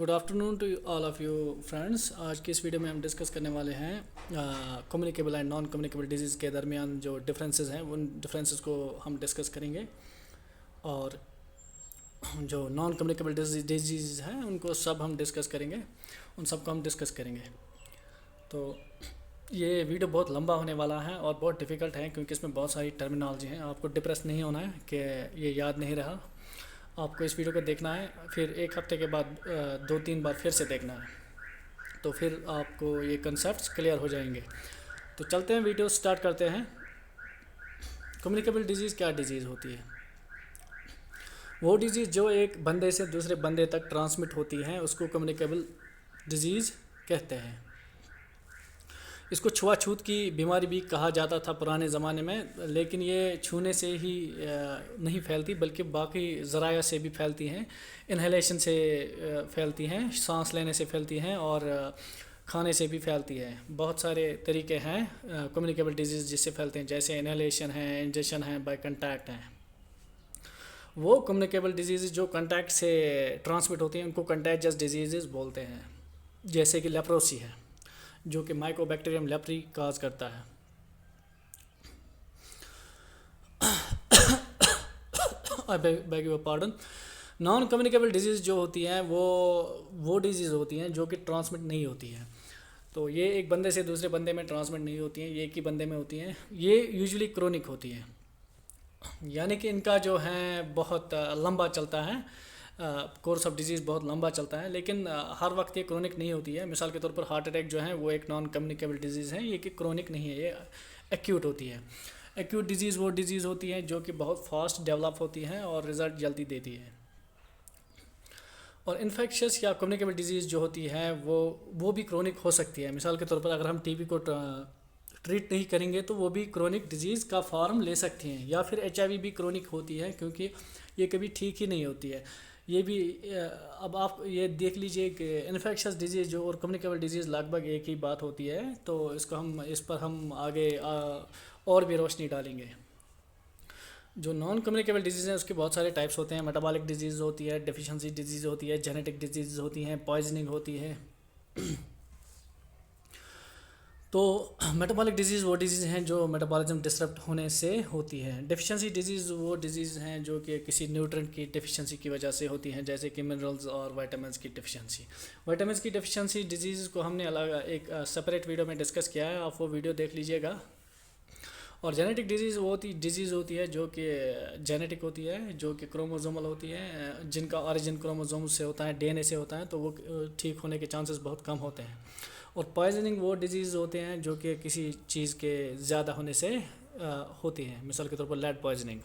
Good afternoon to all of you friends. आज की इस वीडियो में हम डिस्कस करने वाले हैं communicable and non communicable disease के दरमियान जो डिफरेंसेस हैं उन डिफरेंसेस को हम डिस्कस करेंगे। और जो नॉन कम्युनिकेबल डिजीज़ हैं उनको सब हम डिस्कस करेंगे, उन सब को हम डिस्कस करेंगे। तो ये वीडियो बहुत लंबा होने वाला है और बहुत डिफ़िकल्ट है क्योंकि इसमें बहुत सारी टर्मिनोलॉजी हैं। आपको डिप्रेस नहीं होना है कि ये याद नहीं रहा। आपको इस वीडियो को देखना है, फिर एक हफ्ते के बाद 2-3 बार फिर से देखना है, तो फिर आपको ये कंसेप्ट्स क्लियर हो जाएंगे। तो चलते हैं, वीडियो स्टार्ट करते हैं। कम्युनिकेबल डिजीज़ क्या डिजीज़ होती है? वो डिजीज़ जो एक बंदे से दूसरे बंदे तक ट्रांसमिट होती है उसको कम्युनिकेबल डिजीज़ कहते हैं। इसको छुआछूत की बीमारी भी कहा जाता था पुराने ज़माने में, लेकिन ये छूने से ही नहीं फैलती बल्कि बाकी ज़राया से भी फैलती हैं। इन्हेलेशन से फैलती हैं, सांस लेने से फैलती हैं और खाने से भी फैलती है। बहुत सारे तरीके हैं कम्युनिकेबल डिजीज़ जिससे फैलते हैं, जैसे इन्हेलेशन है, इंजेक्शन है, बाय कंटैक्ट हैं। वो कम्युनिकेबल डिजीज़ जो कंटैक्ट से ट्रांसमिट होती हैं उनको कंटैजियस डिजीज़ बोलते हैं। जैसे कि लेप्रोसी है जो कि माइकोबैक्टीरियम लेप्री काज करता है। I beg your pardon. Non communicable disease जो होती हैं वो डिजीज़ होती हैं जो कि ट्रांसमिट नहीं होती हैं। तो ये एक बंदे से दूसरे बंदे में ट्रांसमिट नहीं होती हैं, ये एक ही बंदे में होती हैं। ये यूजुअली क्रोनिक होती हैं, यानी कि इनका जो है बहुत लंबा चलता है, कोर्स ऑफ डिजीज़ बहुत लंबा चलता है, लेकिन हर वक्त ये क्रोनिक नहीं होती है। मिसाल के तौर पर हार्ट अटैक जो है वो एक नॉन कम्युनिकेबल डिजीज़ है, ये कि क्रोनिक नहीं है, ये एक्यूट होती है। एक्यूट डिजीज़ वो डिजीज़ होती है जो कि बहुत फास्ट डेवलप होती है और रिज़ल्ट जल्दी देती है। और इन्फेक्शस या कम्युनिकेबल डिजीज़ जो होती है वो भी क्रोनिक हो सकती है। मिसाल के तौर पर अगर हम टीबी को ट्रीट नहीं करेंगे तो वो भी क्रोनिक डिजीज़ का फॉर्म ले सकती हैं, या फिर एचआईवी भी क्रोनिक होती है क्योंकि ये कभी ठीक ही नहीं होती है। ये भी अब आप ये देख लीजिए कि इन्फेक्शस डिजीज़ जो और कम्युनिकेबल डिजीज़ लगभग एक ही बात होती है। तो इस पर हम आगे और भी रोशनी डालेंगे। जो नॉन कम्युनिकेबल डिजीज़ हैं उसके बहुत सारे टाइप्स होते हैं। मेटाबॉलिक डिजीज़ होती है, डेफिशिएंसी डिजीज़ होती है, जेनेटिक डिजीज़ होती हैं, पॉइजनिंग होती है। तो मेटाबॉलिक डिजीज़ वो डिजीज़ हैं जो मेटाबॉलिज्म डिसरप्ट होने से होती है। डेफिशिएंसी डिजीज़ वो डिजीज़ हैं जो कि किसी न्यूट्रिएंट की डेफिशिएंसी की वजह से होती हैं, जैसे कि मिनरल्स और विटामिन्स की डेफिशिएंसी। विटामिन्स की डेफिशिएंसी डिजीज़ को हमने अलग एक सेपरेट वीडियो में डिस्कस किया है, आप वो वीडियो देख लीजिएगा। और जेनेटिक डिजीज़ वो डिजीज़ होती है जो कि जेनेटिक होती है, जो कि क्रोमोसोमल होती है, जिनका ऑरिजिन क्रोमोसोम से होता है, डीएनए से होता है, तो वो ठीक होने के चांसेस बहुत कम होते हैं। और पॉइजनिंग वो डिजीज़ होते हैं जो कि किसी चीज़ के ज़्यादा होने से होती हैं। मिसाल के तौर पर लेड पॉइजनिंग।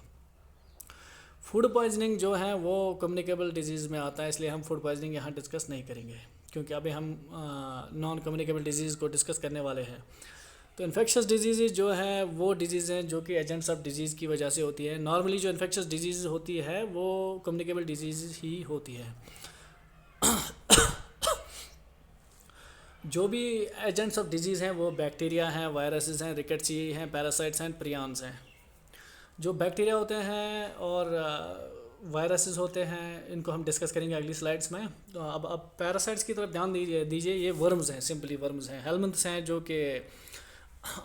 फूड पॉइजनिंग जो है वो कम्युनिकेबल डिजीज़ में आता है, इसलिए हम फूड पॉइजनिंग यहाँ डिस्कस नहीं करेंगे क्योंकि अभी हम नॉन कम्युनिकेबल डिजीज़ को डिस्कस करने वाले हैं। तो इन्फेक्शस डिजीज़ जो है वो डिजीज़ हैं जो कि एजेंट्स ऑफ डिजीज़ की वजह से होती है। नॉर्मली जो इन्फेक्शस डिजीज़ होती है वो कम्युनिकेबल डिजीज़ ही होती है। जो भी एजेंट्स ऑफ डिजीज़ हैं वो बैक्टीरिया हैं, वायरसेस हैं, रिकेट्सी हैं, पैरासाइट्स हैं, प्रियॉन्स हैं। जो बैक्टीरिया होते हैं और वायरसेस होते हैं इनको हम डिस्कस करेंगे अगली स्लाइड्स में। तो अब पैरासाइट्स की तरफ ध्यान दीजिए। ये वर्म्स हैं, सिंपली वर्म्स हैं। हेलमिंथ्स हैं जो कि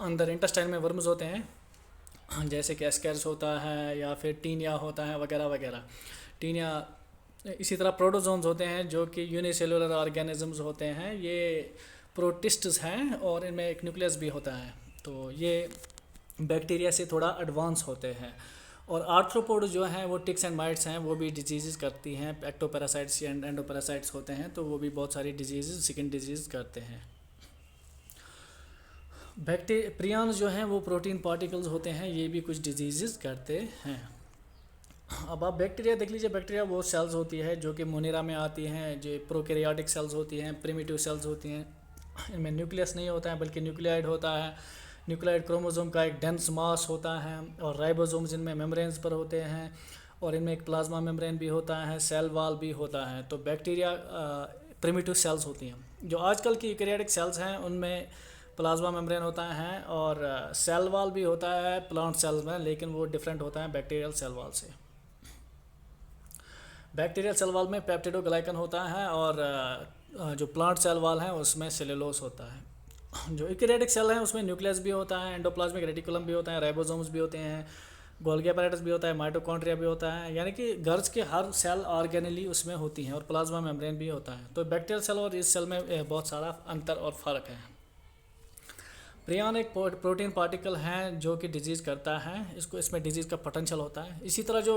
अंदर इंटेस्टाइन में वर्म्स होते हैं, जैसे कि एस्केरिस होता है या फिर टीनिया होता है वगैरह वगैरह। टीनिया, इसी तरह प्रोटोजोन्स होते हैं जो कि यूनिसेलुलर ऑर्गेनिजम्स होते हैं, ये प्रोटिस्ट्स हैं और इनमें एक न्यूक्लियस भी होता है। तो ये बैक्टीरिया से थोड़ा एडवांस होते हैं। और आर्थ्रोपोड जो हैं वो टिक्स एंड माइट्स हैं, वो भी डिजीज़ करती हैं। एक्टोपैरासाइट्स एंड एंडोपैरासाइट्स होते हैं, तो वो भी बहुत सारी डिजीज़ स्किन डिजीज़ करते हैं। प्रियॉन्स जो हैं वो प्रोटीन पार्टिकल्स होते हैं, ये भी कुछ डिजीज़ करते हैं। अब आप बैक्टीरिया देख लीजिए। बैक्टीरिया वो सेल्स होती है जो कि मोनेरा में आती हैं, जो प्रोकैरियोटिक सेल्स होती हैं, प्रिमिटिव सेल्स होती हैं। इनमें न्यूक्लियस नहीं होता है बल्कि न्यूक्लियाइड होता है। न्यूक्लियाइड क्रोमोसोम का एक डेंस मास होता है और राइबोसोम्स इनमें मेम्ब्रेन्स पर होते हैं और इनमें एक प्लाज्मा मेम्ब्रेन भी होता है, सेल वॉल भी होता है। तो बैक्टीरिया प्रिमिटिव सेल्स होती हैं। जो आजकल की यूकैरियोटिक सेल्स हैं उनमें प्लाज्मा मेम्ब्रेन होता है और सेल वॉल भी होता है प्लांट सेल्स में, लेकिन वो डिफरेंट होता है बैक्टीरियल सेल वॉल से। बैक्टीरियल सेल वॉल में पेप्टिडोग्लाइकन होता है, और जो प्लांट सेल वॉल है उसमें सेलुलोज होता है। जो यूकेरियोटिक सेल है उसमें न्यूक्लियस भी होता है, एंडोप्लाज्मिक रेटिकुलम भी होता है, राइबोसोम्स भी होते हैं, गोल्गी अपैरेटस भी होता है, माइटोकॉन्ड्रिया भी होता है, यानी कि गर्ज के हर सेल ऑर्गेनली उसमें होती हैं, और प्लाज्मा मेम्ब्रेन भी होता है। तो बैक्टीरियल सेल और इस सेल में बहुत सारा अंतर और फ़र्क है। प्रियन एक प्रोटीन पार्टिकल है जो कि डिजीज़ करता है, इसमें डिजीज़ का पोटेंशियल होता है। इसी तरह जो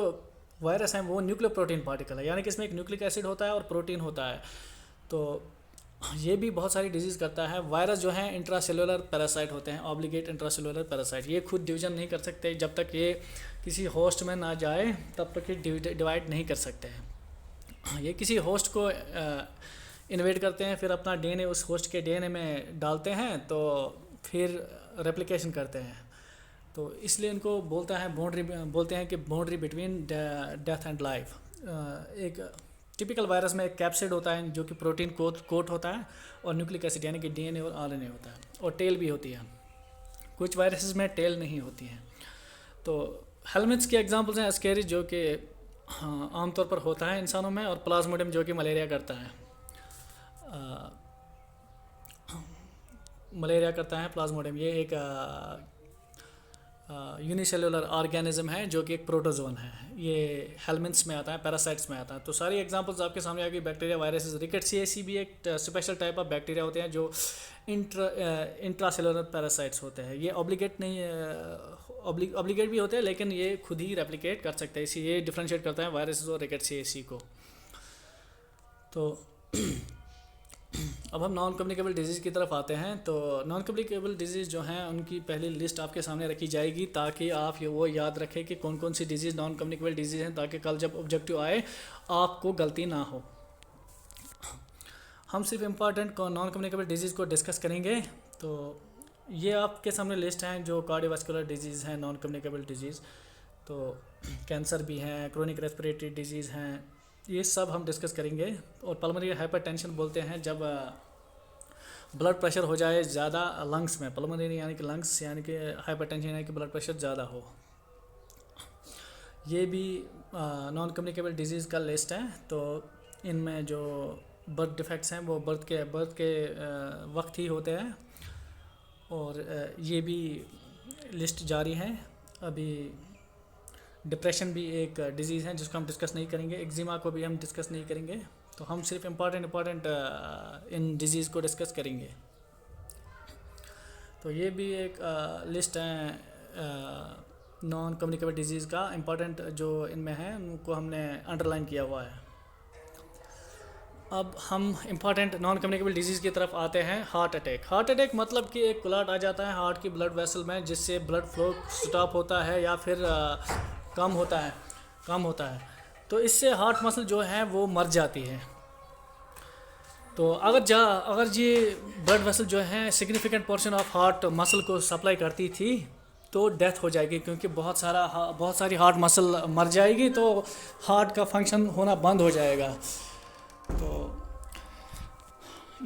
वायरस है वो न्यूक्लियो प्रोटीन पार्टिकल है, यानी कि इसमें एक न्यूक्लिक एसिड होता है और प्रोटीन होता है। तो ये भी बहुत सारी डिजीज़ करता है। वायरस जो है इंट्रासेलुलर पैरासाइट होते हैं, ऑब्लिगेट इंट्रासेलुलर पैरासाइट। ये खुद डिवीजन नहीं कर सकते, जब तक ये किसी होस्ट में ना जाए तब तक ये डिवाइड नहीं कर सकते हैं। ये किसी होस्ट को इन्वेट करते हैं, फिर अपना डीएनए उस होस्ट के डीएनए में डालते हैं, तो फिर रेप्लिकेशन करते हैं। तो इसलिए इनको बोलते हैं कि boundary between death and life. एक टिपिकल वायरस में एक कैप्सिड होता है जो कि प्रोटीन कोट होता है, और न्यूक्लिक एसिड यानी कि डीएनए और आरएनए होता है, और टेल भी होती है। कुछ वायरसेस में टेल नहीं होती है। तो हेलमिंथ्स के एग्जांपल्स हैं एस्केरिस जो कि आमतौर पर होता है इंसानों में, और प्लाज्मोडियम जो कि मलेरिया करता है। मलेरिया करता है प्लाज्मोडियम। ये एक यूनिसेलुलर ऑर्गेनिज्म है जो कि एक प्रोटोजोन है। ये हेलमिंथ्स में आता है, पैरासाइट्स में आता है। तो सारी एग्जांपल्स आपके सामने आ गई। बैक्टीरिया, वायरसेस, रिकेट्सियासी भी एक स्पेशल टाइप ऑफ बैक्टीरिया होते हैं जो इंट्रासेलुलर पैरासाइट्स होते हैं। ये ऑब्लिगेट नहीं, ऑब्लिगेट भी होते हैं, लेकिन ये खुद ही रेप्लिकेट कर सकते हैं। इसी ये डिफरेंशिएट करता है वायरसेस और रिकेट्सियासी को। तो अब हम नॉन कम्युनिकेबल डिजीज़ की तरफ आते हैं। तो नॉन कम्युनिकेबल डिजीज़ जो हैं उनकी पहली लिस्ट आपके सामने रखी जाएगी, ताकि आप वो याद रखें कि कौन कौन सी डिजीज़ नॉन कम्युनिकेबल डिजीज़ हैं, ताकि कल जब ऑब्जेक्टिव आए आपको गलती ना हो। हम सिर्फ इम्पॉर्टेंट नॉन कम्युनिकेबल डिजीज़ को डिस्कस करेंगे। तो ये आपके सामने लिस्ट हैं जो कार्डियोवास्कुलर डिजीज़ हैं, नॉन कम्युनिकेबल डिजीज़। तो कैंसर भी हैं, क्रोनिक रेस्पिरेटरी डिजीज़ हैं, ये सब हम डिस्कस करेंगे। और पल्मोनरी हाइपरटेंशन बोलते हैं जब ब्लड प्रेशर हो जाए ज़्यादा लंग्स में। पल्मोनरी यानी कि लंग्स, यानी कि हाइपरटेंशन यानी कि ब्लड प्रेशर ज़्यादा हो। ये भी नॉन कम्युनिकेबल डिजीज़ का लिस्ट है। तो इनमें जो बर्थ डिफेक्ट्स हैं वो बर्थ के वक्त ही होते हैं, और ये भी लिस्ट जारी है। अभी डिप्रेशन भी एक डिजीज़ है जिसको हम डिस्कस नहीं करेंगे, एक्जिमा को भी हम डिस्कस नहीं करेंगे। तो हम सिर्फ इम्पॉर्टेंट इन डिजीज़ को डिस्कस करेंगे। तो ये भी एक लिस्ट है नॉन कम्युनिकेबल डिजीज़ का। इम्पॉर्टेंट जो इनमें है उनको हमने अंडरलाइन किया हुआ है। अब हम इम्पॉर्टेंट नॉन कम्युनिकेबल डिजीज़ की तरफ आते हैं। हार्ट अटैक मतलब कि एक क्लॉट आ जाता है हार्ट की ब्लड वेसल में, जिससे ब्लड फ्लो स्टॉप होता है या फिर कम होता है। तो इससे हार्ट मसल जो है वो मर जाती है। तो अगर ये ब्लड वेसल जो है significant portion of heart muscle को सप्लाई करती थी तो डेथ हो जाएगी, क्योंकि बहुत सारी हार्ट मसल मर जाएगी, तो हार्ट का फंक्शन होना बंद हो जाएगा। तो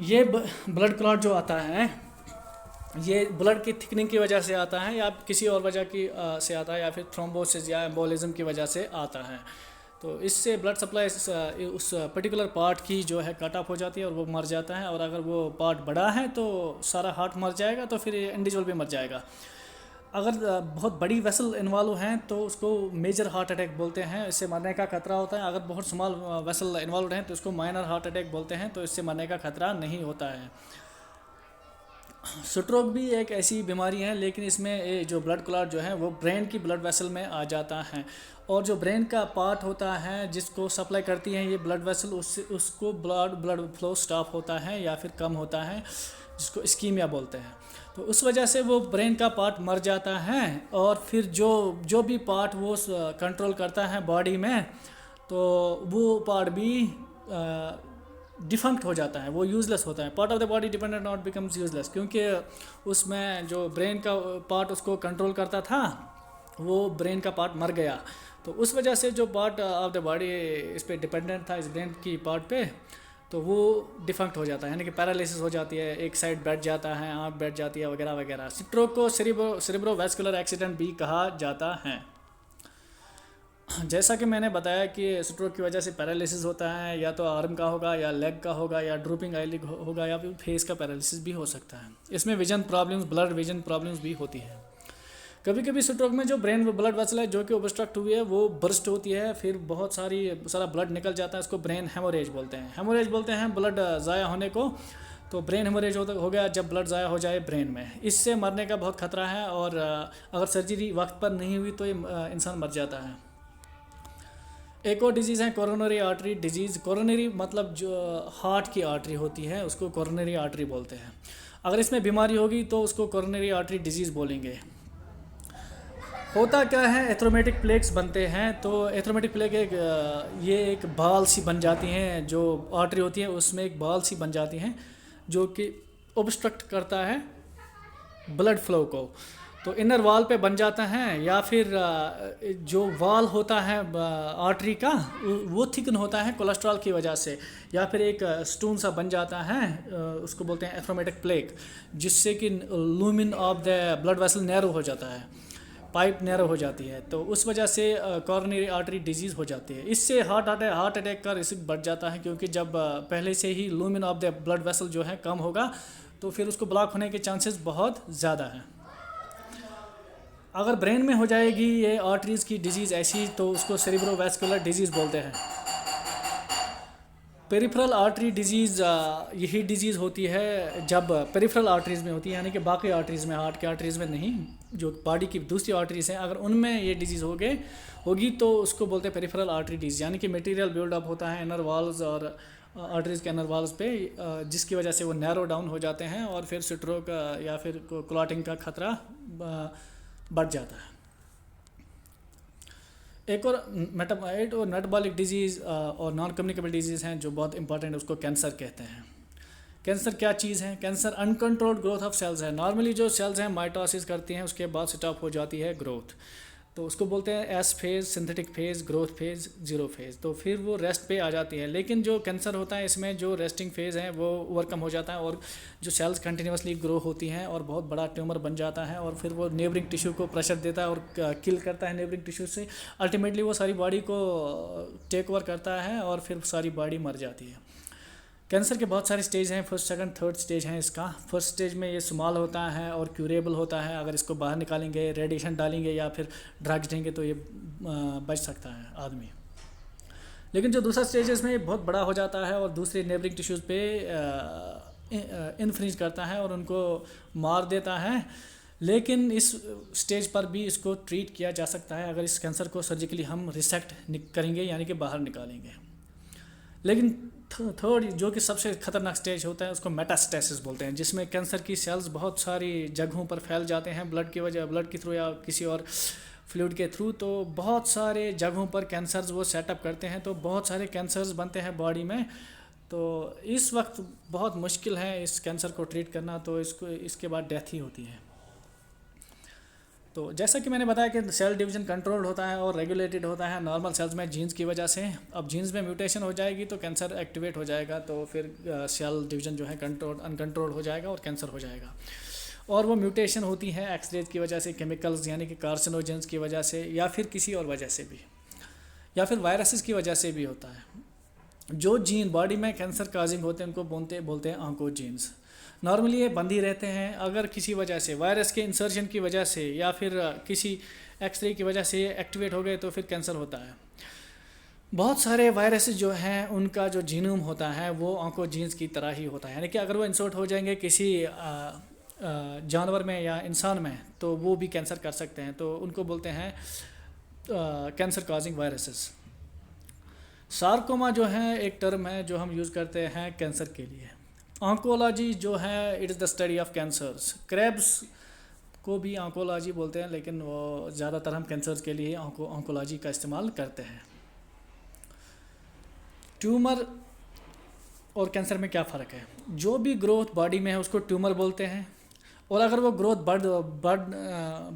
ये ब्लड क्लॉट जो आता है ये ब्लड की थिकनिंग की वजह से आता है, या किसी और वजह की से आता है, या फिर थ्रोम्बोसिस या एम्बोलिज्म की वजह से आता है। तो इससे ब्लड सप्लाई उस पर्टिकुलर पार्ट की जो है कट ऑफ हो जाती है और वो मर जाता है। और अगर वो पार्ट बड़ा है तो सारा हार्ट मर जाएगा, तो फिर इंडिविजुअल भी मर जाएगा। अगर बहुत बड़ी वेसल इन्वॉल्व हैं तो उसको मेजर हार्ट अटैक बोलते हैं, इससे मरने का खतरा होता है। अगर बहुत स्मॉल वेसल इन्वॉल्व हैं तो उसको माइनर हार्ट अटैक बोलते हैं, तो इससे मरने का खतरा नहीं होता है। स्ट्रोक भी एक ऐसी बीमारी है, लेकिन इसमें जो ब्लड क्लॉट जो है वो ब्रेन की ब्लड वेसल में आ जाता है, और जो ब्रेन का पार्ट होता है जिसको सप्लाई करती है ये ब्लड वेसल, उसको ब्लड फ्लो स्टॉप होता है या फिर कम होता है, जिसको इस्कीमिया बोलते हैं। तो उस वजह से वो ब्रेन का पार्ट मर जाता है, और फिर जो भी पार्ट वो कंट्रोल करता है बॉडी में, तो वो पार्ट भी डिफंक्ट हो जाता है, वो यूज़लेस होता है। Part of the body dependent not becomes useless, क्योंकि उसमें जो ब्रेन का पार्ट उसको कंट्रोल करता था वो ब्रेन का पार्ट मर गया। तो उस वजह से जो पार्ट ऑफ द बॉडी इस पर डिपेंडेंट था, इस ब्रेन की पार्ट पे, तो वो डिफंक्ट हो जाता है, यानी कि पैरालिसिस हो जाती है, एक साइड बैठ जाता है, आँख बैठ जाती है वगैरह वगैरह। स्ट्रोक को सेरेब्रोवैस्कुलर एक्सीडेंट भी कहा जाता है। जैसा कि मैंने बताया कि स्ट्रोक की वजह से पैरालिसिस होता है, या तो आर्म का होगा या लेग का होगा या ड्रूपिंग आईलिड होगा या फिर फेस का पैरालिसिस भी हो सकता है। इसमें vision problems, blood vision problems भी होती है। कभी कभी स्ट्रोक में जो ब्रेन ब्लड वेसल है जो कि ओब्स्ट्रक्ट हुई है वो बर्स्ट होती है, फिर बहुत सारा ब्लड निकल जाता है, इसको ब्रेन हेमोरेज बोलते हैं। हेमोरेज बोलते हैं ब्लड ज़ाया होने को। तो ब्रेन हेमोरेज हो गया जब ब्लड ज़ाया हो जाए ब्रेन में, इससे मरने का बहुत खतरा है। और अगर सर्जरी वक्त पर नहीं हुई तो ये इंसान मर जाता है। एक और डिजीज़ है कोरोनरी आर्टरी डिजीज़। कोरोनरी मतलब जो हार्ट की आर्टरी होती है उसको कोरोनरी आर्टरी बोलते हैं। अगर इसमें बीमारी होगी तो उसको कोरोनरी आर्टरी डिजीज़ बोलेंगे। होता क्या है, एथ्रोमेटिक प्लेक्स बनते हैं। तो एथ्रोमेटिक प्लेक ये एक बाल सी बन जाती हैं, जो आर्टरी होती है उसमें एक बाल सी बन जाती हैं जो कि ऑब्स्ट्रक्ट करता है ब्लड फ्लो को। तो इनर वॉल पे बन जाता है, या फिर जो वॉल होता है आर्टरी का वो थिकन होता है कोलेस्ट्रॉल की वजह से, या फिर एक स्टोन सा बन जाता है, उसको बोलते हैं एथ्रोमेटिक प्लेक, जिससे कि lumen of the blood vessel narrow हो जाता है, पाइप नैरो हो जाती है। तो उस वजह से कॉरोनरी आर्टरी डिजीज़ हो जाती है। इससे हार्ट अटैक का रिस्क बढ़ जाता है, क्योंकि जब पहले से ही लूमिन ऑफ द ब्लड वेसल जो है कम होगा तो फिर उसको ब्लॉक होने के चांसेस बहुत ज़्यादा हैं। अगर ब्रेन में हो जाएगी ये आर्टरीज़ की डिजीज़ ऐसी तो उसको सेरिब्रोवैस्कुलर डिजीज़ बोलते हैं। पेरिफेरल आर्टरी डिजीज़ यही डिजीज़ होती है जब पेरिफेरल आर्टरीज़ में होती है, यानी कि बाकी आर्टरीज़ में, हार्ट के आर्टरीज़ में नहीं, जो बॉडी की दूसरी आर्टरीज़ हैं अगर उनमें ये डिजीज़ होगी तो उसको बोलते हैं पेरिफेरल आर्टरी डिजीज़। यानी कि मटेरियल बिल्डअप होता है इनर वॉल्स और आर्टरीज़ के इनर वॉल्स पे, जिसकी वजह से वो नैरो डाउन हो जाते हैं और फिर स्ट्रोक या फिर क्लॉटिंग का खतरा बढ़ जाता है। एक और मेटाबॉलिक डिजीज़ और नॉन कम्युनिकेबल डिजीज़ हैं जो बहुत इंपॉर्टेंट है, उसको कैंसर कहते हैं। कैंसर क्या चीज़ है? Cancer uncontrolled growth of cells है। नॉर्मली जो सेल्स हैं माइटोसिस करती हैं, उसके बाद स्टॉप हो जाती है ग्रोथ, तो उसको बोलते हैं S phase, synthetic phase, growth phase, zero phase. तो फिर वो रेस्ट पे आ जाती है। लेकिन जो कैंसर होता है इसमें जो रेस्टिंग फेज़ है वो ओवरकम हो जाता है और जो सेल्स कंटिन्यूसली ग्रो होती हैं और बहुत बड़ा ट्यूमर बन जाता है, और फिर वो नेबरिंग टिश्यू को प्रेशर देता है और किल करता है नेबरिंग टिश्यू से। अल्टीमेटली वो सारी बॉडी को टेक ओवर करता है और फिर सारी बॉडी मर जाती है। कैंसर के बहुत सारे स्टेज हैं, फर्स्ट सेकंड थर्ड स्टेज हैं इसका। फर्स्ट स्टेज में ये स्मॉल होता है और क्यूरेबल होता है। अगर इसको बाहर निकालेंगे, रेडिएशन डालेंगे या फिर ड्रग्स देंगे तो ये बच सकता है आदमी। लेकिन जो दूसरा स्टेज है इसमें ये बहुत बड़ा हो जाता है और दूसरे नेबरिंग टिश्यूज़ पे इन्फ्रिंज करता है और उनको मार देता है। लेकिन इस स्टेज पर भी इसको ट्रीट किया जा सकता है अगर इस कैंसर को सर्जिकली हम रिसेक्ट करेंगे, यानी कि बाहर निकालेंगे। लेकिन थर्ड जो कि सबसे खतरनाक स्टेज होता है उसको मेटास्टेसिस बोलते हैं, जिसमें कैंसर की सेल्स बहुत सारी जगहों पर फैल जाते हैं ब्लड के थ्रू या किसी और फ्लूइड के थ्रू। तो बहुत सारे जगहों पर कैंसर्स वो सेटअप करते हैं, तो बहुत सारे कैंसर्स बनते हैं बॉडी में। तो इस वक्त बहुत मुश्किल है इस कैंसर को ट्रीट करना, तो इसके बाद डेथ ही होती है। तो जैसा कि मैंने बताया कि सेल डिवीजन कंट्रोल्ड होता है और रेगुलेटेड होता है नॉर्मल सेल्स में जीन्स की वजह से। अब जीन्स में म्यूटेशन हो जाएगी तो कैंसर एक्टिवेट हो जाएगा, तो फिर सेल डिवीजन जो है अनकंट्रोल्ड हो जाएगा और कैंसर हो जाएगा। और वो म्यूटेशन होती है एक्सरेज की वजह से, केमिकल्स यानी कि कार्सिनोजेंस की वजह से, या फिर किसी और वजह से भी, या फिर वायरसेस की वजह से भी होता है। जो जीन बॉडी में कैंसर काजिंग होते हैं उनको बोलते हैं ऑन्कोजीन्स। नॉर्मली ये बंद ही रहते हैं। अगर किसी वजह से, वायरस के इंसर्शन की वजह से या फिर किसी एक्सरे की वजह से एक्टिवेट हो गए तो फिर कैंसर होता है। बहुत सारे वायरस जो हैं उनका जो जीनोम होता है वो ऑन्कोजीन्स की तरह ही होता है, यानी कि अगर वो इंसर्ट हो जाएंगे किसी जानवर में या इंसान में तो वो भी कैंसर कर सकते हैं। तो उनको बोलते हैं कैंसर काजिंग वायरसेस। सार्कोमा जो है एक टर्म है जो हम यूज़ करते हैं कैंसर के लिए। ऑन्कोलॉजी जो है it is the study of cancers. Crabs को भी ऑन्कोलॉजी बोलते हैं, लेकिन वो ज़्यादातर हम कैंसर्स के लिए ऑन्कोलॉजी का इस्तेमाल करते हैं। ट्यूमर और कैंसर में क्या फ़र्क है? जो भी ग्रोथ बॉडी में है उसको ट्यूमर बोलते हैं, और अगर वो ग्रोथ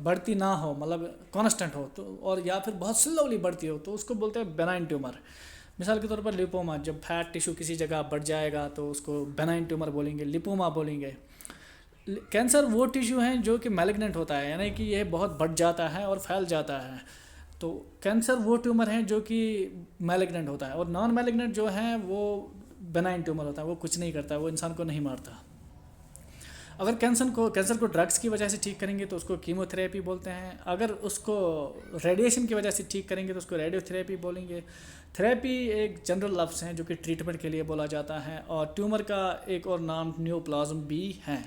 बढ़ती ना हो, मतलब कांस्टेंट हो, तो और या फिर बहुत स्लोली बढ़ती हो तो उसको बोलते हैं बेनाइन ट्यूमर। मिसाल के तौर पर लिपोमा, जब फैट टिश्यू किसी जगह बढ़ जाएगा तो उसको बेनाइन ट्यूमर बोलेंगे, लिपोमा बोलेंगे। कैंसर वो टिश्यू हैं जो कि मैलिग्नेंट होता है, यानी कि यह बहुत बढ़ जाता है और फैल जाता है। तो कैंसर वो ट्यूमर है जो कि मैलिग्नेंट होता है, और नॉन मैलिग्नेंट जो है वो बेनाइन ट्यूमर होता है, वो कुछ नहीं करता, वो इंसान को नहीं मारता। अगर कैंसर को ड्रग्स की वजह से ठीक करेंगे तो उसको कीमोथेरेपी बोलते हैं, अगर उसको रेडिएशन की वजह से ठीक करेंगे तो उसको रेडियोथेरेपी बोलेंगे। थेरेपी एक जनरल लफ्ज़ है जो कि ट्रीटमेंट के लिए बोला जाता है, और ट्यूमर का एक और नाम नियोप्लाज्म भी है।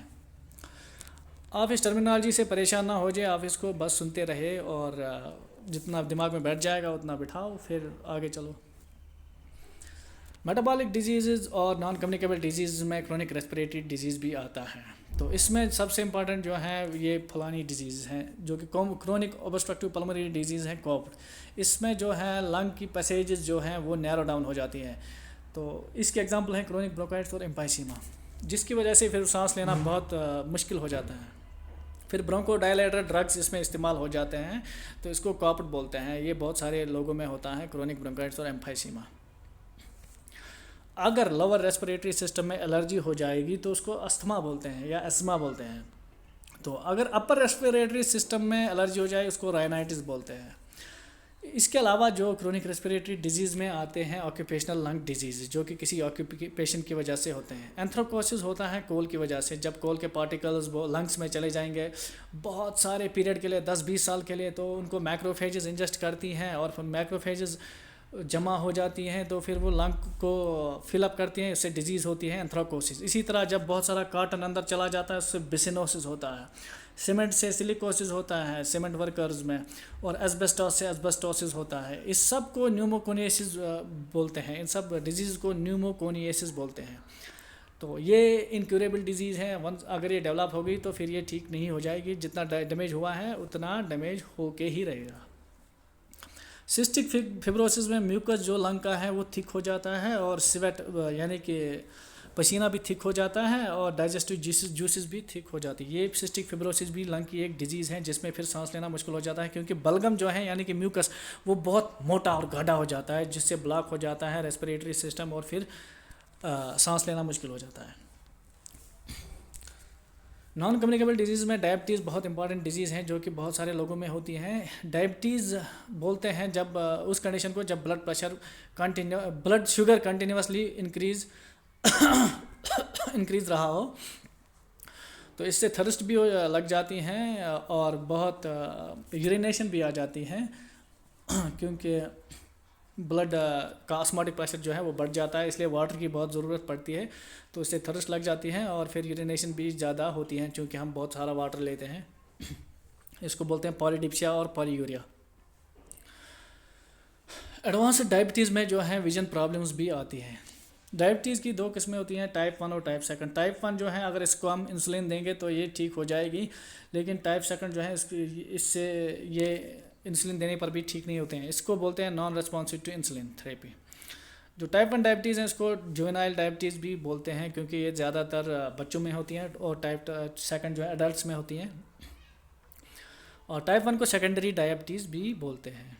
आप इस टर्मिनोलॉजी से परेशान ना हो जाए, आप इसको बस सुनते रहे और जितना दिमाग में बैठ जाएगा उतना बिठाओ, फिर आगे चलो। मेटाबॉलिक डिजीज़ और नॉन कम्युनिकेबल डिजीज़ में क्रोनिक रेस्पिरेटरी डिजीज़ भी आता है। तो इसमें सबसे इम्पॉर्टेंट जो है ये फलानी डिजीज़ हैं जो कि क्रोनिक ऑब्स्ट्रक्टिव पल्मोनरी डिजीज़ है कोविड। इसमें जो है लंग की पैसेजेस जो हैं वो नैरो डाउन हो जाती हैं। तो इसके एग्जांपल हैं क्रोनिक ब्रोंकाइटिस और एम्फाइसीमा, जिसकी वजह से फिर सांस लेना बहुत मुश्किल हो जाता है। फिर ब्रोंकोडायलेटर ड्रग्स इसमें इस्तेमाल हो जाते हैं, तो इसको कॉपट बोलते हैं। ये बहुत सारे लोगों में होता है क्रोनिक ब्रोंकाइटिस और एम्फाइसीमा। अगर लोअर रेस्पिरेटरी सिस्टम में एलर्जी हो जाएगी तो उसको अस्थमा बोलते हैं या एस्मा बोलते हैं। तो अगर अपर रेस्पिरेटरी सिस्टम में एलर्जी हो जाए उसको राइनाइटिस बोलते हैं। इसके अलावा जो क्रोनिक रेस्पिरेटरी डिजीज़ में आते हैं ऑक्यूपेशनल लंग डिजीज़, जो कि किसी ऑक्यूपेशन की वजह से होते हैं। एंथ्रोकोसिस होता है कोल की वजह से, जब कोल के पार्टिकल्स वो लंग्स में चले जाएंगे बहुत सारे पीरियड के लिए 10-20 साल के लिए, तो उनको मैक्रोफेजेस इंजेस्ट करती हैं और फिर मैक्रोफेजेस जमा हो जाती हैं, तो फिर वो लंग को फिलअप करती हैं, इससे डिजीज़ होती है एंथ्रोकोसिस। इसी तरह जब बहुत सारा कार्टन अंदर चला जाता है उससे बिसिनोसिस होता है। सीमेंट से सिलिकोसिस होता है सीमेंट वर्कर्स में, और एस्बेस्टोस से एस्बेस्टोसिस होता है। इस सब को न्यूमोकोनियासिस बोलते हैं, इन सब डिजीज़ को न्यूमोकोनियासिस बोलते हैं। तो ये इनक्यूरेबल डिजीज़ है। वंस अगर ये डेवलप हो गई तो फिर ये ठीक नहीं हो जाएगी, जितना डैमेज हुआ है उतना डैमेज होके ही रहेगा। सिस्टिक फिब्रोसिस में म्यूकस जो लंग का है वो थिक हो जाता है, और स्वेट यानी कि पसीना भी थिक हो जाता है, और डाइजेस्टिव जूसेस भी थिक हो जाती है। ये सिस्टिक फिब्रोसिस भी लंग की एक डिजीज़ है जिसमें फिर सांस लेना मुश्किल हो जाता है, क्योंकि बलगम जो है यानी कि म्यूकस वो बहुत मोटा और गाढ़ा हो जाता है, जिससे ब्लॉक हो जाता है रेस्पिरेटरी सिस्टम, और फिर सांस लेना मुश्किल हो जाता है। नॉन कम्युनिकेबल डिजीज़ में डायबिटीज़ बहुत इंपॉर्टेंट डिजीज़ हैं जो कि बहुत सारे लोगों में होती हैं। डायबिटीज़ बोलते हैं जब उस कंडीशन को जब ब्लड शुगर कंटिन्यूसली इंक्रीज़ रहा हो, तो इससे थर्स्ट भी लग जाती हैं और बहुत यूरिनेशन भी आ जाती है, क्योंकि ब्लड का ऑस्मोटिक प्रेशर जो है वो बढ़ जाता है, इसलिए वाटर की बहुत ज़रूरत पड़ती है, तो इससे थर्स्ट लग जाती है और फिर यूरिनेशन भी ज़्यादा होती है क्योंकि हम बहुत सारा वाटर लेते हैं। इसको बोलते हैं पॉलीडिप्सिया और पॉलीयूरिया। एडवांस डायबिटीज़ में जो है विजन प्रॉब्लम्स भी आती हैं। डायबिटीज़ की 2 किस्में होती हैं, टाइप 1 और टाइप 2। टाइप 1 जो है अगर इसको हम इंसुलिन देंगे तो ये ठीक हो जाएगी, लेकिन टाइप 2 जो है इससे ये इंसुलिन देने पर भी ठीक नहीं होते हैं। इसको बोलते हैं non responsive to insulin therapy. जो टाइप 1 डायबिटीज़ हैं इसको जुवेनाइल डायबिटीज़ भी बोलते हैं, क्योंकि ये ज़्यादातर बच्चों में होती हैं, और टाइप 2 जो है एडल्ट्स में होती हैं। और टाइप 1 को सेकेंडरी डायबिटीज़ भी बोलते हैं।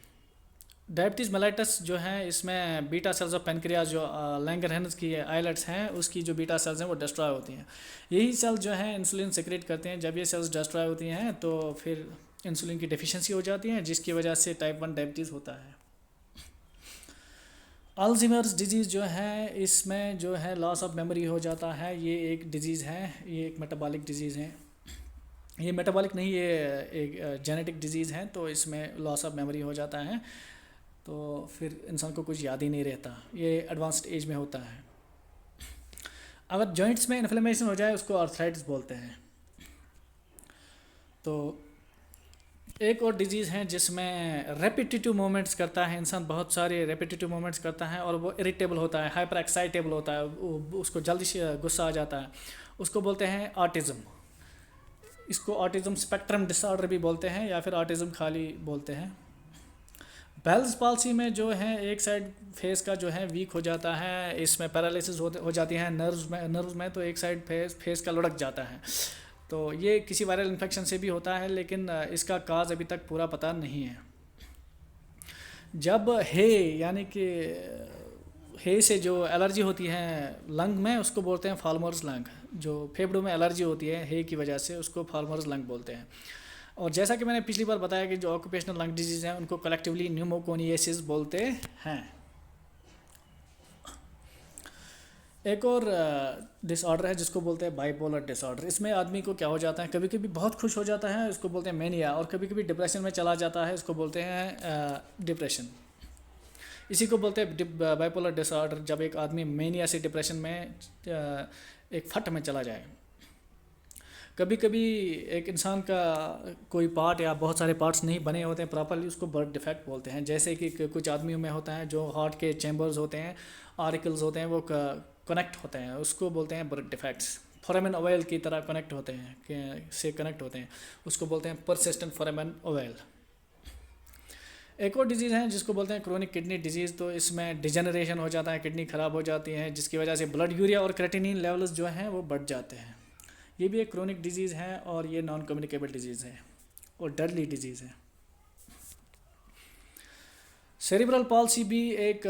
डायबिटीज़ मेलाइटस जो है इसमें बीटा सेल्स ऑफ पेनक्रियाज जो लैंगरहैंस की आइलेट्स हैं उसकी जो बीटा सेल्स हैं वो डिस्ट्रॉय होती हैं। यही सेल्स जो है इंसुलिन सिक्रेट करते हैं। जब ये सेल्स डिस्ट्रॉय होती हैं तो फिर इंसुलिन की डेफिशिएंसी हो जाती है, जिसकी वजह से टाइप 1 डायबिटीज़ होता है। अल्ज़ीमर्स डिजीज़ जो है इसमें जो है लॉस ऑफ मेमोरी हो जाता है। ये एक डिजीज़ है, ये एक मेटाबॉलिक डिजीज़ है। ये मेटाबॉलिक नहीं, ये एक जेनेटिक डिजीज़ है, तो इसमें लॉस ऑफ मेमोरी हो जाता है, तो फिर इंसान को कुछ याद ही नहीं रहता। ये एडवांस्ड एज में होता है। अगर जॉइंट्स में इन्फ्लेमेशन हो जाए उसको आर्थराइटिस बोलते हैं। तो एक और डिजीज़ है जिसमें रेपिटेटिव मूवमेंट्स करता है इंसान, बहुत सारे रेपिटेटिव मूवमेंट्स करता है और वो इरिटेबल होता है, हाइपर एक्साइटेबल होता है, उसको जल्दी से गुस्सा आ जाता है, उसको बोलते हैं ऑटिज़म। इसको ऑटिज़म स्पेक्ट्रम डिसऑर्डर भी बोलते हैं या फिर ऑटिज़म खाली बोलते हैं। बेल्स पॉल्सी में जो है एक साइड फेस का जो है वीक हो जाता है, इसमें पैरालिसिस हो जाती है नर्व्स में, तो एक साइड फेस का लुढ़क जाता है। तो ये किसी वायरल इन्फेक्शन से भी होता है, लेकिन इसका काज अभी तक पूरा पता नहीं है। जब यानी कि हे से जो एलर्जी होती है लंग में उसको बोलते हैं फार्मर्स लंग। जो फेफड़ों में एलर्जी होती है हे की वजह से उसको फार्मर्स लंग बोलते हैं। और जैसा कि मैंने पिछली बार बताया कि जो ऑक्यूपेशनल लंग डिजीज़ हैं उनको कलेक्टिवली न्यूमोकोनियासिस बोलते हैं। एक और डिसऑर्डर है जिसको बोलते हैं बाइपोलर डिसऑर्डर। इसमें आदमी को क्या हो जाता है, कभी कभी बहुत खुश हो जाता है, इसको बोलते हैं मेनिया, और कभी कभी डिप्रेशन में चला जाता है, इसको बोलते हैं डिप्रेशन। इसी को बोलते हैं बाइपोलर डिसऑर्डर, जब एक आदमी मेनिया से डिप्रेशन में एक फट में चला जाए। कभी कभी एक इंसान का कोई पार्ट या बहुत सारे पार्ट्स नहीं बने होते हैं प्रॉपरली, उसको बर्थ डिफेक्ट बोलते हैं। जैसे कि कुछ आदमियों में होता है जो हार्ट के चैम्बर्स होते हैं, आर्टिकल्स होते हैं, वो कनेक्ट होते हैं, उसको बोलते हैं बर्थ डिफेक्ट्स। फोरामेन ऑयल की तरह कनेक्ट होते हैं, से कनेक्ट होते हैं, उसको बोलते हैं परसिस्टेंट फोरामेन ऑयल। एक और डिजीज़ है जिसको बोलते हैं क्रोनिक किडनी डिजीज़। तो इसमें डिजेनरेशन हो जाता है, किडनी ख़राब हो जाती है, जिसकी वजह से ब्लड यूरिया और क्रेटिनिन लेवल्स जो हैं वो बढ़ जाते हैं। ये भी एक क्रोनिक डिजीज़ है और ये नॉन कम्युनिकेबल डिजीज़ है और डेडली डिजीज़ है। सेरिब्रल पॉल्सी भी एक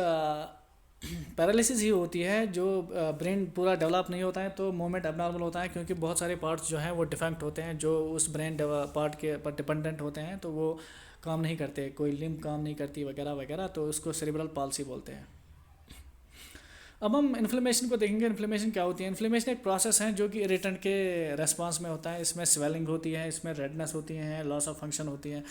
पैरालिसिस ही होती है, जो ब्रेन पूरा डेवलप नहीं होता है तो मूवमेंट एबनॉर्मल होता है, क्योंकि बहुत सारे पार्ट्स जो हैं वो डिफेक्ट होते हैं जो उस ब्रेन पार्ट के पर डिपेंडेंट होते हैं, तो वो काम नहीं करते, कोई लिम्ब काम नहीं करती वगैरह वगैरह, तो उसको सेरिब्रल पॉल्सी बोलते हैं। अब हम इन्फ्लेमेशन को देखेंगे। इन्फ्लेमेशन क्या होती है? इन्फ्लेमेशन एक प्रोसेस है जो कि इरिटेंट के रेस्पॉन्स में होता है। इसमें स्वेलिंग होती है, इसमें रेडनेस होती है, लॉस ऑफ फंक्शन होती है।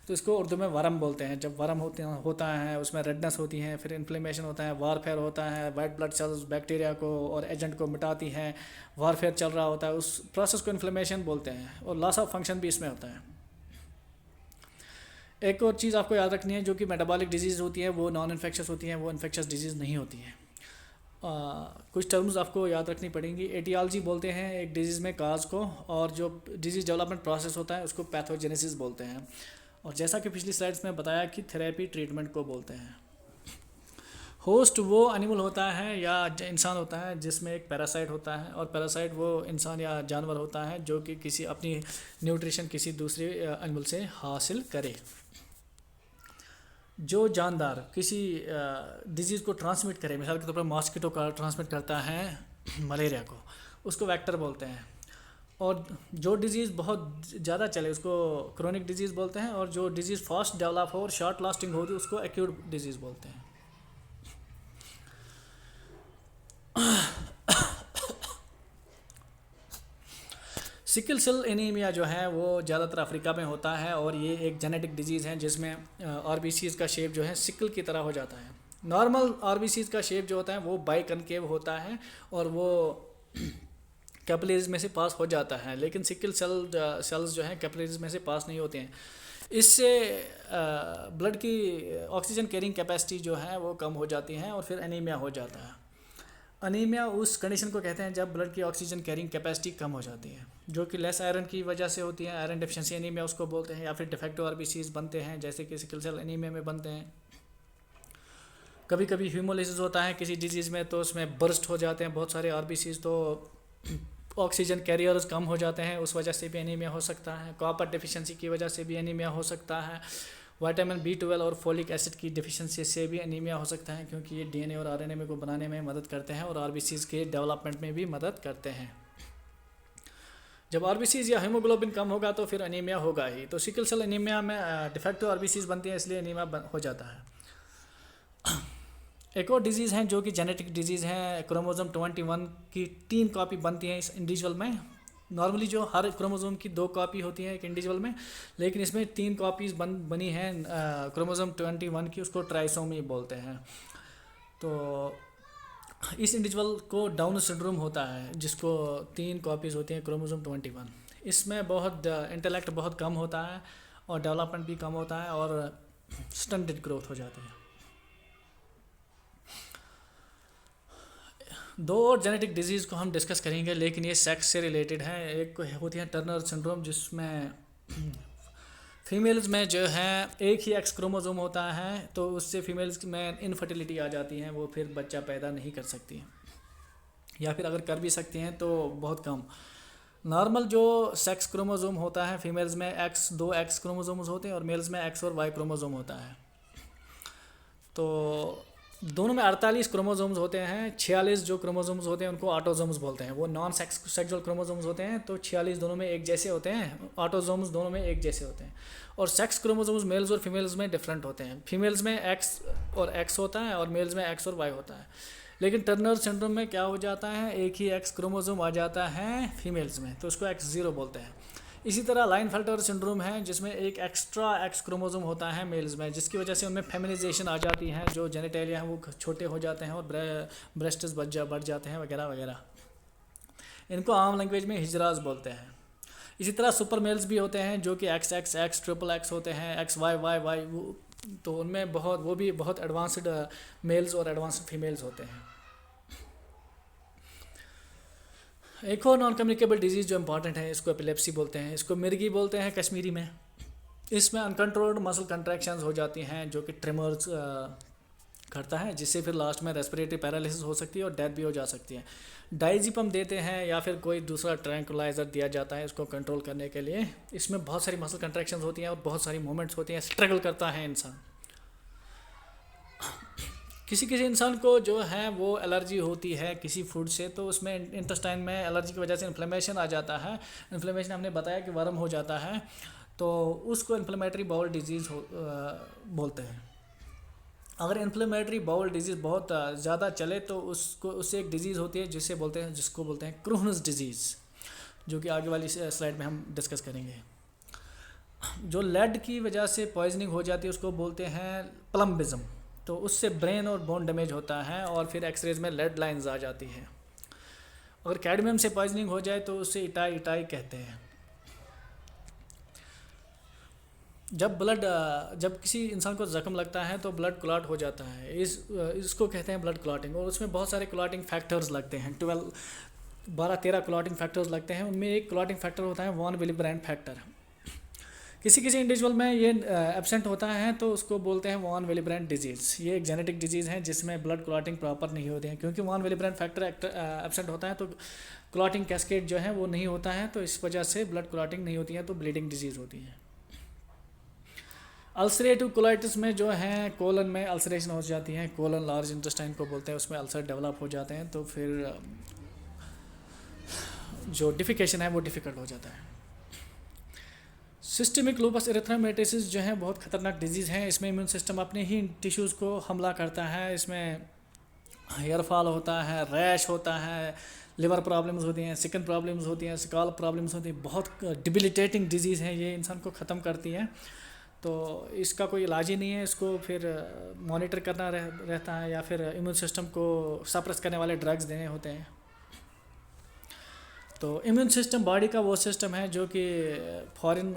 तो इसको उर्दू में वरम बोलते हैं। जब वरम होता है उसमें रेडनेस होती है, फिर इन्फ्लेमेशन होता है, वारफेयर होता है, वाइट ब्लड सेल्स बैक्टीरिया को और एजेंट को मिटाती हैं, वारफेयर चल रहा होता है, उस प्रोसेस को इन्फ्लेमेशन बोलते हैं। और लॉस ऑफ फंक्शन भी इसमें होता है। एक और चीज़ आपको याद रखनी है, जो कि मेटाबॉलिक डिजीज़ होती है वो नॉन इन्फेक्शस होती हैं, वो इन्फेक्शस डिजीज़ नहीं होती है। कुछ टर्म्स आपको याद रखनी पड़ेंगी। एटियोलॉजी बोलते हैं एक डिजीज़ में काज को, और जो डिजीज़ डेवलपमेंट प्रोसेस होता है उसको पैथोजेनेसिस बोलते हैं। और जैसा कि पिछली स्लाइड्स में बताया कि थेरेपी ट्रीटमेंट को बोलते हैं। होस्ट वो एनिमल होता है या इंसान होता है जिसमें एक पैरासाइट होता है, और पैरासाइट वो इंसान या जानवर होता है जो कि किसी अपनी न्यूट्रिशन किसी दूसरे एनिमल से हासिल करे। जो जानदार किसी डिजीज़ को ट्रांसमिट करे, मिसाल के तौर पर मॉस्किटो का ट्रांसमिट करता है मलेरिया को, उसको वेक्टर बोलते हैं। और जो डिजीज़ बहुत ज़्यादा चले उसको क्रोनिक डिजीज़ बोलते हैं, और जो डिजीज़ फास्ट डेवलप हो और शॉर्ट लास्टिंग हो उसको एक्यूट डिजीज़ बोलते हैं। सिकल सेल एनीमिया जो है वो ज़्यादातर अफ्रीका में होता है, और ये एक जेनेटिक डिजीज़ है जिसमें आरबीसीज़ का शेप जो है सिकल की तरह हो जाता है। नॉर्मल आरबीसीज़ का शेप जो होता है वो बाई कनकेव होता है और वो कैपिलरीज में से पास हो जाता है, लेकिन सिकल सेल्स जो हैं कैपिलरीज में से पास नहीं होते हैं। इससे ब्लड की ऑक्सीजन कैरिंग कैपेसिटी जो है वो कम हो जाती है और फिर एनीमिया हो जाता है। अनीमिया उस कंडीशन को कहते हैं जब ब्लड की ऑक्सीजन कैरिंग कैपेसिटी कम हो जाती है, जो कि लेस आयरन की वजह से होती है। आयरन डेफिशिएंसी एनीमिया उसको बोलते हैं, या फिर डिफेक्टिव आरबीसीज बनते हैं जैसे कि सिकल सेल एनीमिया में बनते हैं। कभी कभी ह्यूमोलिसिस होता है किसी डिजीज़ में, तो उसमें बर्स्ट हो जाते हैं बहुत सारे आरबीसीज, तो ऑक्सीजन कैरियर्स कम हो जाते हैं, उस वजह से भी एनीमिया हो सकता है। कॉपर डेफिशिएंसी की वजह से भी एनीमिया हो सकता है। विटामिन B12 और फोलिक एसिड की डिफिशिएंसी से भी एनीमिया हो सकता है, क्योंकि ये डीएनए और आरएनए को बनाने में मदद करते हैं और आरबीसीज के डेवलपमेंट में भी मदद करते हैं। जब आरबीसीज या हीमोग्लोबिन कम होगा तो फिर एनीमिया होगा ही। तो सिकल सेल एनीमिया में डिफेक्टिव आरबीसीज बनती है, इसलिए एनीमिया हो जाता है। एक और डिजीज़ है जो कि जेनेटिक डिजीज़ है। क्रोमोसोम 21 की 3 कॉपी बनती है इस इंडिविजुअल में। नॉर्मली जो हर क्रोमोसोम की 2 कॉपी होती है एक इंडिविजुअल में, लेकिन इसमें 3 कॉपीज़ बनी हैं क्रोमोसोम 21 की, उसको ट्राइसोमी बोलते हैं। तो इस इंडिविजुअल को डाउन सिंड्रोम होता है, जिसको 3 कॉपीज़ होती हैं क्रोमोसोम 21। इसमें बहुत इंटेलेक्ट बहुत कम होता है और डेवलपमेंट भी कम होता है और स्टंटेड ग्रोथ हो जाती है। 2 और जेनेटिक डिजीज़ को हम डिस्कस करेंगे, लेकिन ये सेक्स से रिलेटेड है। एक होती है टर्नर सिंड्रोम, जिसमें फीमेल्स में जो है एक ही एक्स क्रोमोसोम होता है, तो उससे फीमेल्स में इनफर्टिलिटी आ जाती है, वो फिर बच्चा पैदा नहीं कर सकती हैं, या फिर अगर कर भी सकती हैं तो बहुत कम। नॉर्मल जो सेक्स क्रोमोसोम होता है फीमेल्स में 2 एक्स क्रोमोसोम्स होते हैं और मेल्स में X और Y क्रोमोसोम होता है। तो दोनों में 48 क्रोमोसोम्स होते हैं। 46 जो क्रोमोसोम्स होते हैं उनको ऑटोसोम्स बोलते हैं, वो नॉन सेक्सुअल क्रोमोसोम्स होते हैं। तो 46 दोनों में एक जैसे होते हैं, ऑटोसोम्स दोनों में एक जैसे होते हैं। और सेक्स क्रोमोसोम्स मेल्स और फीमेल्स में डिफरेंट होते हैं। फीमेल्स में एक्स और एक्स होता है और मेल्स में एक्स और वाई होता है। लेकिन टर्नर सिंड्रोम में क्या हो जाता है, एक ही एक्स क्रोमोसोम आ जाता है फीमेल्स में, तो उसको X0 बोलते हैं। इसी तरह लाइनफेल्टर सिंड्रोम है जिसमें एक एक्स्ट्रा एक्स क्रोमोसोम होता है मेल्स में, जिसकी वजह से उनमें फेमिनाइजेशन आ जाती है, जो जेनिटेलिया हैं वो छोटे हो जाते हैं और ब्रेस्ट्स बढ़ जाते हैं वगैरह वगैरह। इनको आम लैंग्वेज में हिजराज बोलते हैं। इसी तरह सुपर मेल्स भी होते हैं जो कि x x x triple x होते हैं, एक्स वाई वाई वाई, वो तो उनमें बहुत, वो भी बहुत एडवांस्ड मेल्स और एडवांस्ड फीमेल्स होते हैं। एक और नॉन कम्युनिकेबल डिजीज़ जो इंपॉर्टेंट है, इसको एपिलेप्सी बोलते हैं, इसको मिर्गी बोलते हैं कश्मीरी में। इसमें अनकंट्रोल्ड मसल कंट्रैक्शंस हो जाती हैं जो कि ट्रिमर्स करता है, जिससे फिर लास्ट में रेस्पिरेटरी पैरालिसिस हो सकती है और डेथ भी हो जा सकती है। डाइजिपम देते हैं या फिर कोई दूसरा ट्रैंकुलाइजर दिया जाता है इसको कंट्रोल करने के लिए। इसमें बहुत सारी मसल कंट्रैक्शंस होती हैं और बहुत सारी मूवमेंट्स होती हैं, स्ट्रगल करता है इंसान। किसी किसी इंसान को जो है वो एलर्जी होती है किसी फूड से, तो उसमें इंटेस्टाइन में एलर्जी की वजह से इन्फ्लेमेशन आ जाता है। इन्फ्लेमेशन हमने बताया कि वर्म हो जाता है, तो उसको इन्फ्लेमेटरी बाउल डिजीज़ बोलते हैं। अगर इन्फ्लेमेटरी बाउल डिजीज़ बहुत ज़्यादा चले तो उससे एक डिजीज़ होती है जिसको बोलते हैं क्रोहन्स डिजीज़, जो कि आगे वाली स्लाइड में हम डिस्कस करेंगे। जो लेड की वजह से पॉइजनिंग हो जाती है उसको बोलते हैं प्लम्बिज्म, तो उससे ब्रेन और बोन डैमेज होता है और फिर एक्सरेज में लेड लाइंस आ जाती हैं। अगर कैडमियम से पॉइजनिंग हो जाए तो उससे इटाई इटाई कहते हैं। जब किसी इंसान को जख्म लगता है तो ब्लड क्लॉट हो जाता है, इसको कहते हैं ब्लड क्लॉटिंग। और उसमें बहुत सारे क्लॉटिंग फैक्टर्स लगते हैं, 12-13 क्लॉटिंग फैक्टर्स लगते हैं। उनमें एक क्लॉटिंग फैक्टर होता है वॉन विलिब्रेंड फैक्टर। किसी किसी इंडिविजुअल में ये एब्सेंट होता है तो उसको बोलते हैं वॉन विलिब्रेंड डिजीज़। ये एक जेनेटिक डिजीज़ है जिसमें ब्लड क्लॉटिंग प्रॉपर नहीं होती है, क्योंकि वॉन विलिब्रेंड फैक्टर एब्सेंट होता है तो क्लॉटिंग कैस्केड जो है वो नहीं होता है, तो इस वजह से ब्लड क्लॉटिंग नहीं होती है, तो ब्लीडिंग डिजीज़ होती है। अल्सरेटिव कोलाइटिस में जो है कोलन में अल्सरेशन हो जाती है, कोलन लार्ज इंटेस्टाइन को बोलते हैं, उसमें अल्सर डेवलप हो जाते हैं, तो फिर जो डिफिकेशन है वो डिफ़िकल्ट हो जाता है। सिस्टमिक लूपस एरिथ्रोमेटोसिस जो है बहुत ख़तरनाक डिजीज़ है। इसमें इम्यून सिस्टम अपने ही टिश्यूज़ को हमला करता है। इसमें हेयर फॉल होता है, रैश होता है, लिवर प्रॉब्लम्स होती हैं, स्किन प्रॉब्लम्स होती हैं, स्काल्प प्रॉब्लम्स होती हैं। बहुत डिबिलिटेटिंग डिजीज़ है, ये इंसान को ख़त्म करती है, तो इसका कोई इलाज ही नहीं है। इसको फिर मॉनिटर करना रहता है या फिर इम्यून सिस्टम को सप्रेस करने वाले ड्रग्स देने होते हैं। तो इम्यून सिस्टम बॉडी का वो सिस्टम है जो कि फॉरेन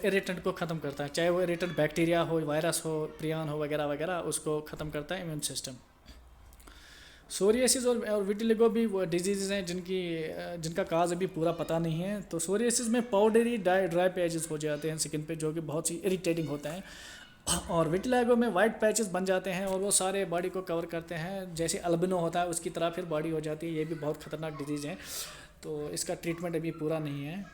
इरिटेंट को ख़त्म करता है, चाहे वो इरिटेंट बैक्टीरिया हो, वायरस हो, प्रियन हो वगैरह वगैरह, उसको ख़त्म करता है इम्यून सिस्टम। सोरियासिस और विटिलिगो भी वो डिजीज़ हैं जिनका काज अभी पूरा पता नहीं है। तो सोरियासिस में पाउडरी ड्राई पैचेस हो जाते हैं स्किन पे, जो कि बहुत ही इरिटेटिंग होता है। और विटिलिगो में वाइट पैचेस बन जाते हैं और वो सारे बॉडी को कवर करते हैं, जैसे अल्बिनो होता है उसकी तरह फिर बॉडी हो जाती है। ये भी बहुत ख़तरनाक डिजीज़ है, तो इसका ट्रीटमेंट अभी पूरा नहीं है।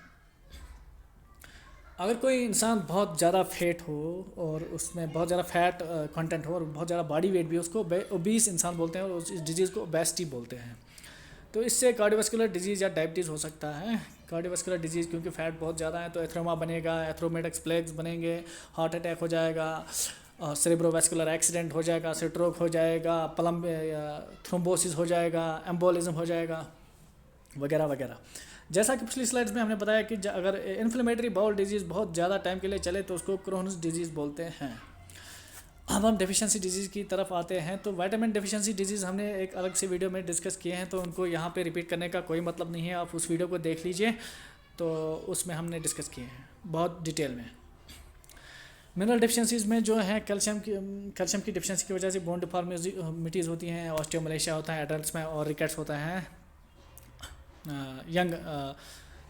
अगर कोई इंसान बहुत ज़्यादा फेट हो और उसमें बहुत ज़्यादा फैट कंटेंट हो और बहुत ज़्यादा बॉडी वेट भी, उसको ओबीस इंसान बोलते हैं और उस डिजीज़ को ओबेसिटी बोलते हैं। तो इससे कार्डियोवास्कुलर डिजीज़ या डायबिटीज़ हो सकता है। कार्डियोवास्कुलर डिजीज़ क्योंकि फैट बहुत ज़्यादा है तो एथ्रोमा बनेगा, एथ्रोमेटिक प्लेग्स बनेंगे, हार्ट अटैक हो जाएगा, सेरेब्रोवास्कुलर एक्सीडेंट हो जाएगा, स्ट्रोक हो जाएगा, थ्रोम्बोसिस हो जाएगा, एम्बोलिज्म हो जाएगा वगैरह वगैरह। जैसा कि पिछली स्लाइड्स में हमने बताया कि अगर इन्फ्लेमेटरी बाउल डिजीज़ बहुत ज़्यादा टाइम के लिए चले तो उसको क्रोहन्स डिजीज़ बोलते हैं। अब हम डेफिशिएंसी डिजीज़ की तरफ आते हैं। तो विटामिन डेफिशिएंसी डिजीज़ हमने एक अलग से वीडियो में डिस्कस किए हैं, तो उनको यहाँ पे रिपीट करने का कोई मतलब नहीं है, आप उस वीडियो को देख लीजिए, तो उसमें हमने डिस्कस किए हैं बहुत डिटेल में। मिनरल डिफिशिएंसीज़ में जो है कैल्शियम की डिफिशिएंसी की वजह से बोन डिफॉर्मिटीज़ होती हैं, ऑस्टियोमलेशिया होता है एडल्ट्स में, और रिकेट्स होता है यंग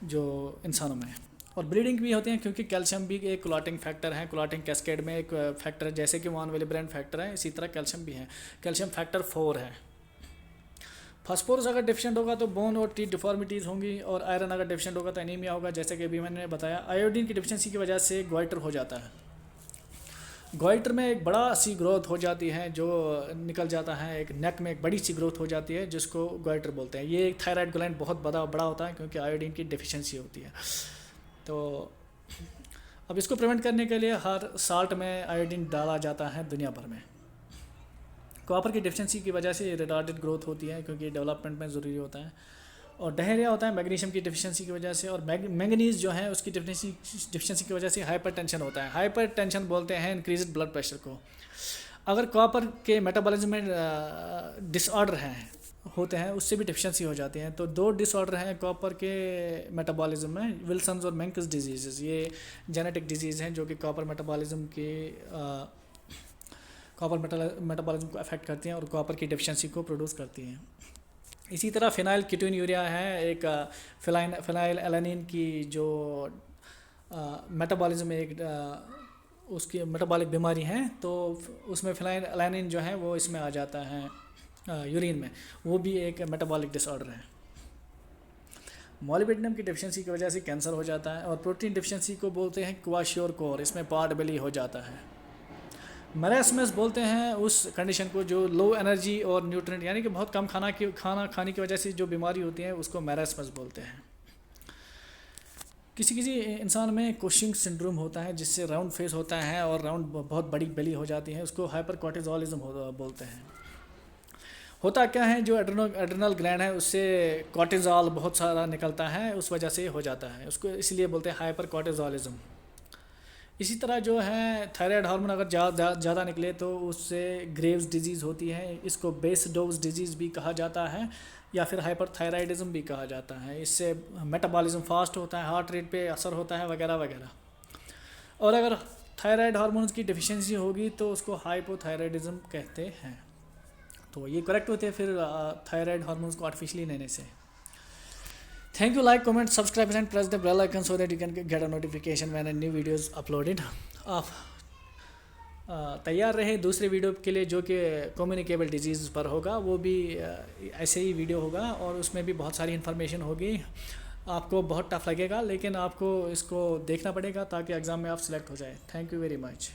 जो इंसानों में। और ब्लीडिंग भी होती हैं क्योंकि कैल्शियम भी एक क्लॉटिंग फैक्टर है, क्लॉटिंग कैस्केड में एक फैक्टर है, जैसे कि वॉन विलिब्रेंड फैक्टर है, इसी तरह कैल्शियम भी है। कैल्शियम फैक्टर 4 है। फास्फोरस अगर डिफिशिएंट होगा तो बोन और टीथ डिफॉर्मिटीज़ होंगी, और आयरन अगर डिफिशिएंट होगा तो एनीमिया होगा, जैसे कि अभी मैंने बताया। आयोडीन की डिफिशिएंसी की वजह से ग्वाइटर हो जाता है। गोइटर में एक बड़ा सी ग्रोथ हो जाती है जो निकल जाता है, एक नेक में एक बड़ी सी ग्रोथ हो जाती है जिसको गोइटर बोलते हैं। ये एक थायराइड ग्लैंड बहुत बड़ा होता है क्योंकि आयोडीन की डिफिशियंसी होती है। तो अब इसको प्रिवेंट करने के लिए हर साल्ट में आयोडीन डाला जाता है दुनिया भर में। कॉपर की डिफिशियंसी की वजह से रिटार्डेड ग्रोथ होती है क्योंकि डेवलपमेंट में ज़रूरी होता है, और डायरिया होता है मैग्नीशियम की डिफिशियंसी की वजह से, और मैंगनीज जो है उसकी डिफिशियंसी की वजह से हाइपरटेंशन होता है। हाइपरटेंशन बोलते हैं इंक्रीज ब्लड प्रेशर को। अगर कॉपर के मेटाबॉलिज्म में डिसऑर्डर हैं होते हैं उससे भी डिफिशियंसी हो जाती है। तो 2 डिसऑर्डर हैं कॉपर के मेटाबॉलिज्म में, विल्सन्स और मेंकिस डिजीज़। ये जेनेटिक डिजीज़ हैं जो कि कॉपर मेटाबॉलिज्म के कॉपर मेटाबॉलिज्म को अफेक्ट करती हैं और कॉपर की डिफिशियंसी को प्रोड्यूस करती हैं। इसी तरह फिनाइल कीटोन्यूरिया है, एक फिनाइल एलानिन की जो मेटाबॉलिज्म में एक उसकी मेटाबॉलिक बीमारी है, तो उसमें फिनाइल एलानिन जो है वो इसमें आ जाता है यूरिन में, वो भी एक मेटाबॉलिक डिसऑर्डर है। मॉलिब्डेनम की डिफिशियंसी की वजह से कैंसर हो जाता है, और प्रोटीन डिफिशियंसी को बोलते हैं क्वाशियोर, इसमें पार्ट बेली हो जाता है। मैरास्मस बोलते हैं उस कंडीशन को जो लो एनर्जी और न्यूट्रिएंट यानी कि बहुत कम खाना खाने की वजह से जो बीमारी होती है उसको मैरास्मस बोलते हैं। किसी इंसान में कुशिंग सिंड्रोम होता है जिससे राउंड फेस होता है और राउंड बहुत बड़ी बेली हो जाती है, उसको हाइपर कॉर्टिजोलिज्म बोलते हैं। होता क्या है, जो एड्रेनल ग्लैंड है उससे कॉर्टिजोल बहुत सारा निकलता है, उस वजह से हो जाता है, उसको इसलिए बोलते हैं हाइपर कॉर्टिजोलिज्म। इसी तरह जो है थायराइड हार्मोन अगर ज़्यादा निकले तो उससे ग्रेव्स डिजीज़ होती है, इसको बेस डोज डिजीज़ भी कहा जाता है या फिर हाइपरथायराइडिज्म भी कहा जाता है। इससे मेटाबॉलिज्म फास्ट होता है, हार्ट रेट पे असर होता है वगैरह वगैरह। और अगर थायराइड हार्मोन्स की डिफिशियंसी होगी तो उसको हाइपोथायराइडिज्म कहते हैं। तो ये करेक्ट होते हैं फिर थायराइड हार्मोन्स को आर्टिफिशियली लेने से। Thank you, like, comment, subscribe and press the bell icon so that you can get a notification when a new videos uploaded. आप तैयार रहे दूसरे वीडियो के लिए जो कि कम्युनिकेबल डिजीज़ पर होगा, वो भी ऐसे ही वीडियो होगा और उसमें भी बहुत सारी इन्फॉर्मेशन होगी। आपको बहुत टफ लगेगा लेकिन आपको इसको देखना पड़ेगा ताकि एग्ज़ाम में आप सिलेक्ट हो जाए। Thank you very much.